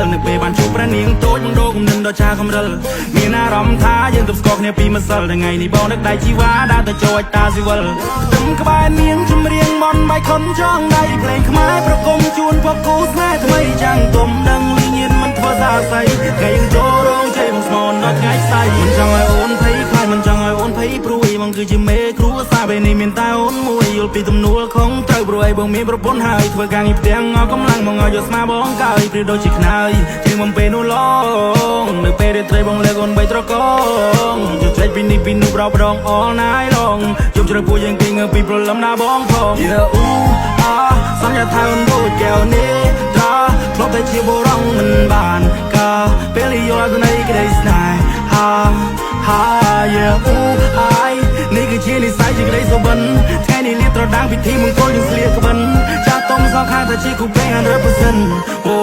លនៅពេលបានជួបព្រះនាងតូចមកដូរគំនិតដល់ចាកំរិលមានអារម្មណ៍ថាយើងទៅស្គាល់គ្នាពីម្សិលថ្ងៃនេះបងនឹកដៃជីវ៉ាដើរទៅចូលតាស៊ីវិលទឹមក្បែរនាងចម្រៀងបនបាយខុនចង់ដៃភ្លេងខ្មែរប្រគំជូនពពគូស្នេហ៍ថ្មីចាំងទុំដឹងលីញៀនមិនធ្វើសាស័យថ្ងៃយើងចូលរោងជ័យមកស្មនដល់ថ្ងៃស្អែកមិនចង់ឲ្យអូនភ័យខ្លាចមិនចង់ឲ្យអូនភ័យព្រួយបងគឺជាមេគ្រួសារពេលនេះមានតែអូនមួយយល់ពីទំនួលខំត្រូវព្រួយបងមានប្រពន្ធហើយធ្វើការងារផ្ទាំងអស់កម្លាំងមកឲ្យយកស្មាបងកើយព្រៀបដូចជាខ្នើយជាងបំពេលនោះឡងនៅពេលរាត្រីបងលើកអូនបីត្រកងយកច្រេចពីនេះពីនោះប្រោប្រដង all night long ជុំជ្រៅពួកយើងគេងើពីព្រលឹមណាបងផង Yeah សន្យាថាអូនដូចកែវនេះត្រធ្លាប់តែជាបុរងមិនបានកាពេលយកទៅនៃក្តីស្នេហានេះគឺជានិស័យជាក្តីសុបិនថ្ងៃនេះលៀបត្រដាងពិធីមង្គលយើងស្លៀកក្បិនចាស់ទុំសងខាងតែជាគូពេង100%